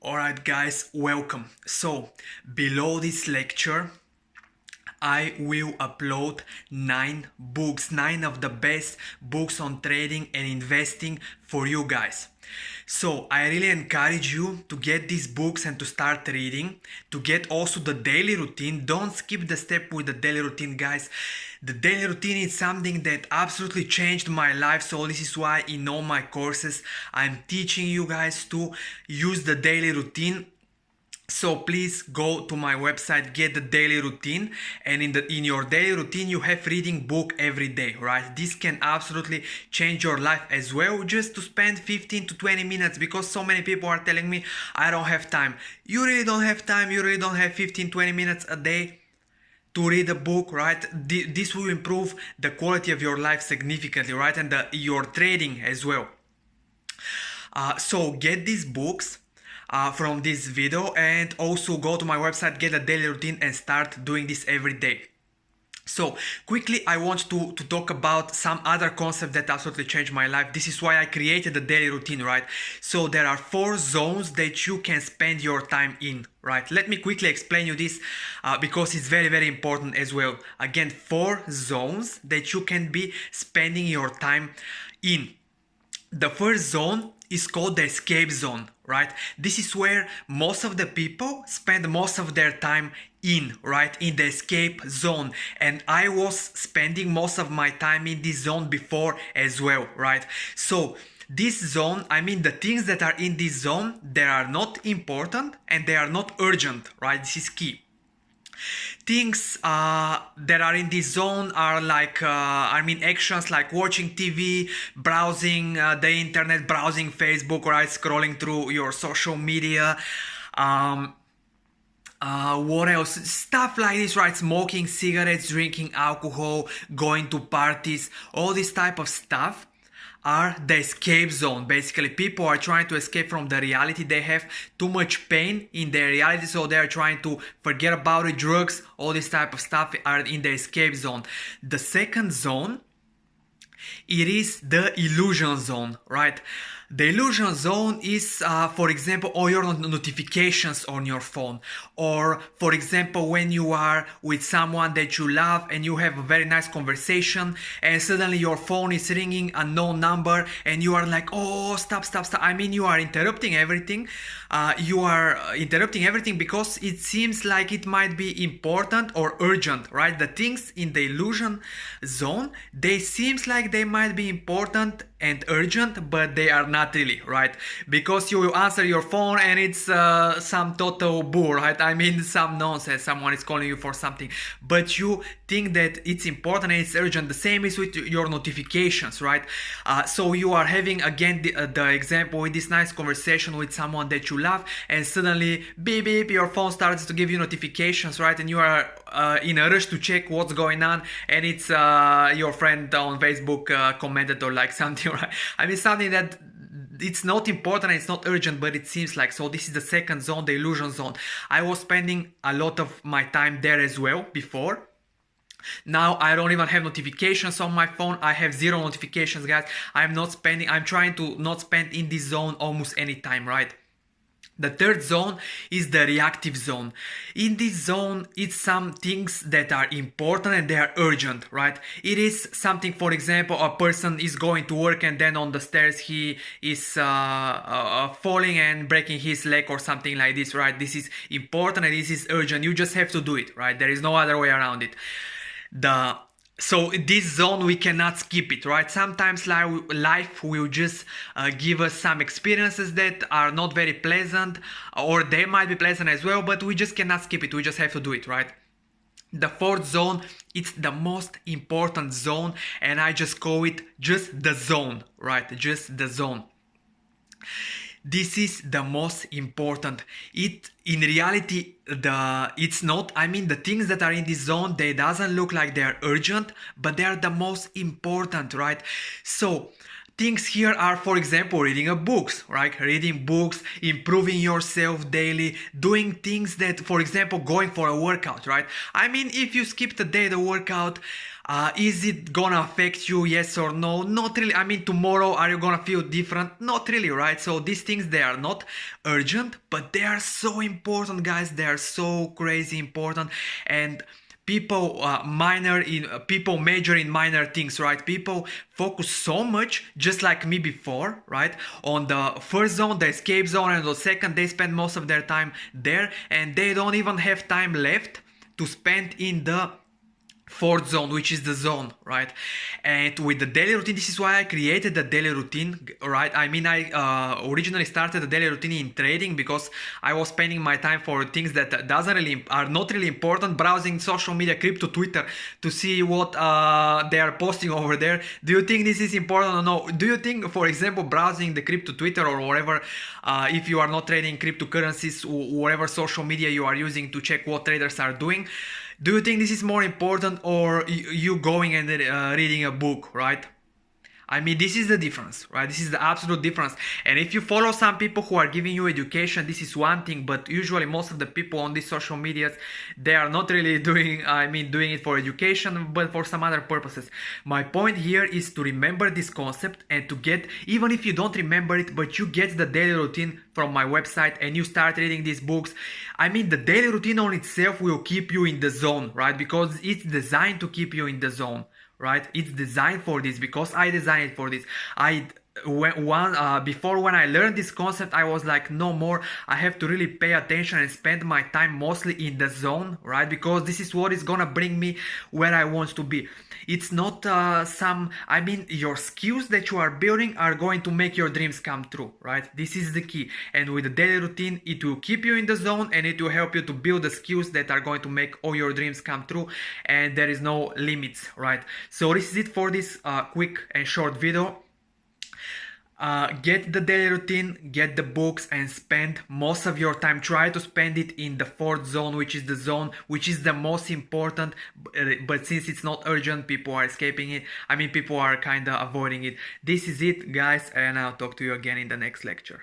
Alright guys, welcome. So, below this lecture, I will upload 9 books, 9 of the best books on trading and investing for you guys. So I really encourage you to get these books and to start reading, to get also the daily routine. Don't skip the step with the daily routine, guys. The daily routine is something that absolutely changed my life, so this is why in all my courses I'm teaching you guys to use the daily routine. So please go to my website, get the daily routine, and in your daily routine you have reading book every day, right? This can absolutely change your life as well, just to spend 15 to 20 minutes, because so many people are telling me I don't have time. You really don't have time, you really don't have 15-20 minutes a day to read a book, right? This will improve the quality of your life significantly, right? And your trading as well. So get these books from this video, and also go to my website, get a daily routine, and start doing this every day. So quickly I want to talk about some other concept that absolutely changed my life. This is why I created the daily routine, right? So there are 4 zones that you can spend your time in, right? Let me quickly explain you this because it's very important as well. Again, 4 zones that you can be spending your time in. The first zone is called the escape zone, right? This is where most of the people spend most of their time in, right? In the escape zone. And I was spending most of my time in this zone before as well, right? So this zone, I mean the things that are in this zone, they are not important and they are not urgent, right? This is key. Things that are in this zone are like, actions like watching TV, browsing the internet, browsing Facebook, right? Scrolling through your social media. What else? Stuff like this, right? Smoking cigarettes, drinking alcohol, going to parties, all this type of stuff are the escape zone. Basically, people are trying to escape from the reality. They have too much pain in their reality, so they are trying to forget about it. Drugs, all this type of stuff are in the escape zone. The second zone, it is the illusion zone, right? The illusion zone is, for example, all your notifications on your phone, or for example, when you are with someone that you love and you have a very nice conversation, and suddenly your phone is ringing a known number, and you are like, oh, stop. I mean, you are interrupting everything. Because it seems like it might be important or urgent, right? The things in the illusion zone, they seems like they might be important and urgent, but they are not really, right? Because you will answer your phone and it's some total bull, right? I mean, some nonsense, someone is calling you for something, but you think that it's important and it's urgent. The same is with your notifications, right? So you are having again the example with this nice conversation with someone that you love, and suddenly beep beep, your phone starts to give you notifications, right? And you are in a rush to check what's going on, and it's your friend on Facebook commented or like something, right? I mean, something that it's not important, it's not urgent, but it seems like. So this is the second zone, the illusion zone. I was spending a lot of my time there as well before. Now I don't even have notifications on my phone. I have 0 notifications, guys. I'm trying to not spend in this zone almost any time, right? The third zone is the reactive zone. In this zone, it's some things that are important and they are urgent, right? It is something, for example, a person is going to work and then on the stairs he is falling and breaking his leg or something like this, right? This is important and this is urgent. You just have to do it, right? There is no other way around it. So this zone, we cannot skip it, right? Sometimes life will just give us some experiences that are not very pleasant, or they might be pleasant as well, but we just cannot skip it. We just have to do it, right? The fourth zone, it's the most important zone, and I just call it just the zone, right? Just the zone. This is the most important. In reality, it's not. I mean, the things that are in this zone, they doesn't look like they are urgent, but they are the most important, right? So things here are, for example, reading a books, right? Reading books, improving yourself daily, doing things that, for example, going for a workout, right? I mean, if you skip the day the workout, is it gonna affect you, yes or no? Not really. I mean, tomorrow are you gonna feel different? Not really, right? So these things, they are not urgent, but they are so important, guys. They are so crazy important. And people people major in minor things, right? People focus so much, just like me before, right, on the first zone, the escape zone, and the second they spend most of their time there, and they don't even have time left to spend in the fourth zone, which is the zone, right? And with the daily routine, this is why I created the daily routine, right? I mean, I originally started the daily routine in trading because I was spending my time for things that are not really important, browsing social media, crypto, Twitter, to see what they are posting over there. Do you think this is important or no? Do you think, for example, browsing the crypto, Twitter, or whatever, if you are not trading cryptocurrencies, whatever social media you are using to check what traders are doing, do you think this is more important, or you going and reading a book, right? I mean, this is the difference, right? This is the absolute difference. And if you follow some people who are giving you education, this is one thing, but usually most of the people on these social medias, they are not really doing it for education, but for some other purposes. My point here is to remember this concept and to get, even if you don't remember it, but you get the daily routine from my website and you start reading these books. I mean, the daily routine on itself will keep you in the zone, right? Because it's designed to keep you in the zone. Right, it's designed for this, because I designed it for this. Before, when I learned this concept, I was like, no more, I have to really pay attention and spend my time mostly in the zone, right? Because this is what is gonna bring me where I want to be. It's not your skills that you are building are going to make your dreams come true, right? This is the key. And with the daily routine, it will keep you in the zone and it will help you to build the skills that are going to make all your dreams come true, and there is no limits, right? So this is it for this quick and short video. Get the daily routine, get the books, and spend most of your time. Try to spend it in the fourth zone, which is the zone which is the most important, but since it's not urgent, people are escaping it. I mean, people are kind of avoiding it. This is it, guys, and I'll talk to you again in the next lecture.